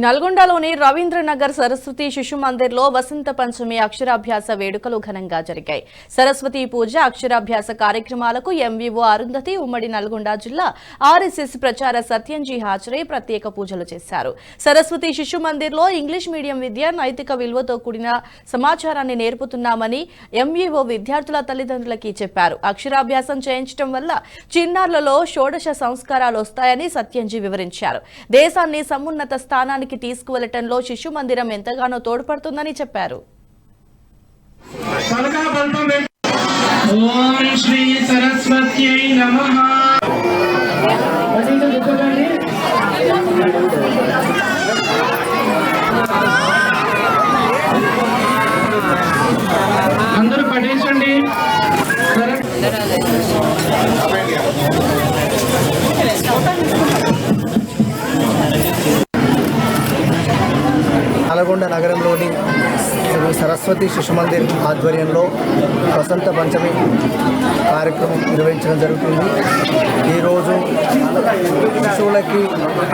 నల్గొండలోని రవీంద్రనగర్ సరస్వతి శిశు మందిర్లో వసంత పంచమి అక్షరాభ్యాస వేడుకలు ఘనంగా జరిగాయి. సరస్వతి పూజ అక్షరాభ్యాస కార్యక్రమాలకు ఎంవీఓ అరుంధతి ఉమ్మడి నల్గొండ జిల్లా ఆర్ఎస్ఎస్ ప్రచార సత్యంజీ హాజరై ప్రత్యేక పూజలు చేశారు. సరస్వతి శిశు మందిర్లో ఇంగ్లీష్ మీడియం విద్య నైతిక విలువతో కూడిన సమాచారాన్ని నేర్పుతున్నామని ఎంవీఓ విద్యార్థుల తల్లిదండ్రులకి చెప్పారు. అక్షరాభ్యాసం చేయించడం వల్ల చిన్నారులలో షోడశ సంస్కారాలు వస్తాయని సత్యంజీ వివరించారు. దేశాన్ని సమున్నత స్థానానికి తీసుకువెళ్లటంలో శిశు మందిరం ఎంతగానో తోడ్పడుతుందని చెప్పారు. అందరూ పఠించండి. నల్గొండ నగరంలోని సరస్వతి శిశు మందిర్ ఆధ్వర్యంలో వసంత పంచమి కార్యక్రమం నిర్వహించడం జరుగుతుంది. ఈరోజు శిశువులకి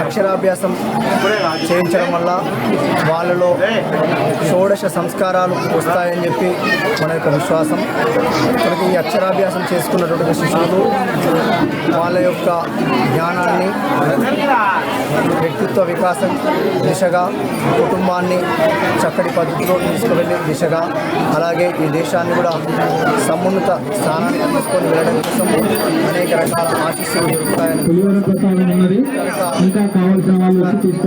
అక్షరాభ్యాసం చేయించడం వల్ల వాళ్ళలో షోడశ సంస్కారాలు వస్తాయని చెప్పి మన యొక్క విశ్వాసం. మనకి ఈ అక్షరాభ్యాసం చేసుకున్నటువంటి శిశువులు వాళ్ళ యొక్క జ్ఞానాన్ని, వ్యక్తిత్వ వికాసం దిశగా, కుటుంబాన్ని చక్కటి పద్ధతిలో తీసుకువెళ్ళే దిశగా, అలాగే ఈ దేశాన్ని కూడా సమున్నత స్థానానికి తీసుకొని వెళ్ళడం కోసం అనేక రకాల ఆశీస్సులు దొరుకుతాయని అందరి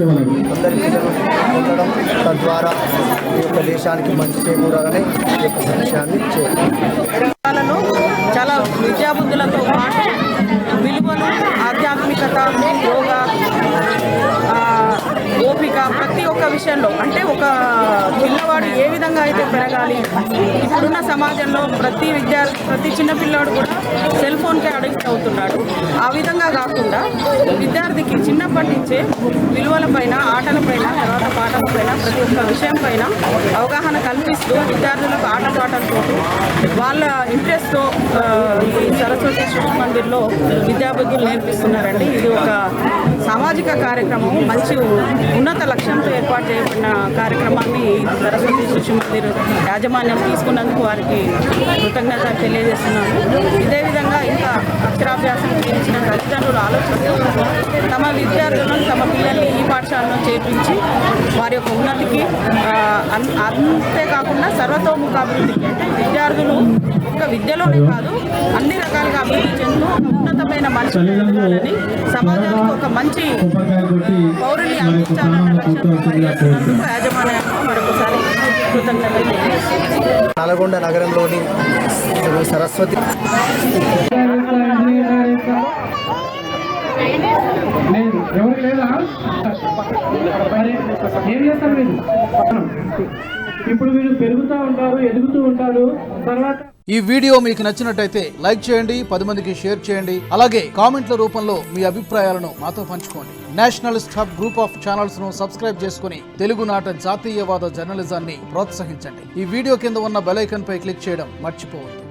పిల్లలు ఉండడం, తద్వారా ఈ యొక్క దేశానికి మంచి చేకూరాలని ఈ యొక్క విషయాన్ని చేయాలి. చాలా విద్యాబుద్ధులతో పాటు విలువలు, ఆధ్యాత్మికత, యోగా, ఓపిక ప్రతి ఒక్క విషయంలో, అంటే ఒక పిల్లవాడు ఏ విధంగా అయితే పెరగాలి, ఇప్పుడున్న సమాజంలో ప్రతి చిన్న పిల్లవాడు కూడా సెల్ ఫోన్కే అడిక్ట్ అవుతున్నాడు. ఆ విధంగా కాకుండా విద్యార్థికి చిన్నప్పటి నుంచే విలువలపైన, ఆటలపైన, తర్వాత పాటలపైన, ప్రతి ఒక్క విషయం పైన అవగాహన కల్పిస్తూ విద్యార్థులకు ఆటపాటలతో వాళ్ళ ఇంట్రెస్ట్తో ఈ సరస్వతి శిశు మందిర్లో విద్యాబుద్ధులు నేర్పిస్తున్నారండి. ఇది ఒక సామాజిక కార్యక్రమం, మంచి ఉన్నత లక్ష్యంతో ఏర్పాటు చేయబడిన కార్యక్రమాన్ని సరస్వతి శిశు మందిర్ యాజమాన్యం తీసుకున్నందుకు వారికి కృతజ్ఞత తెలియజేస్తున్నాను. ఇదే విధంగా ఇంకా అక్షరాభ్యాసం చేయించిన తల్లిదండ్రులు ఆలోచిస్తూ తమ విద్యార్థులను, తమ పిల్లల్ని ఈ పాఠశాలలో చేర్పించి వారి యొక్క ఉన్నతికి, అంతేకాకుండా సర్వతోముఖాభివృద్ధికి, అంటే విద్యార్థులు ఒక్క విద్యలోనే కాదు అన్ని రకాలుగా అభివృద్ధి చెందుతూ ఒక ఉన్నతమైన మనుషులు ఎదగాలని, సమాజానికి ఒక మంచి పౌరుని అందించాలన్న లక్ష్యంతో పనిచేస్తున్నందుకు యాజమాన్యానికి మరొకసారి కృతజ్ఞతలు తెలియజేస్తున్నాను. నల్గొండ నగరంలోని సరస్వతి ఇప్పుడు వీళ్ళు పెరుగుతూ ఉంటారు, ఎదుగుతూ ఉంటారు. తర్వాత ఈ వీడియో మీకు నచ్చినట్టయితే లైక్ చేయండి, 10 మందికి షేర్ చేయండి. అలాగే కామెంట్ల రూపంలో మీ అభిప్రాయాలను మాతో పంచుకోండి. Nationalist hub group of channels ను సబ్స్క్రైబ్ చేసుకుని తెలుగునాట జాతీయవాద జర్నలిజాన్ని ప్రోత్సహించండి. ఈ వీడియో కింద ఉన్న బెల్ ఐకాన్ పై క్లిక్ చేయడం మర్చిపోవద్దు.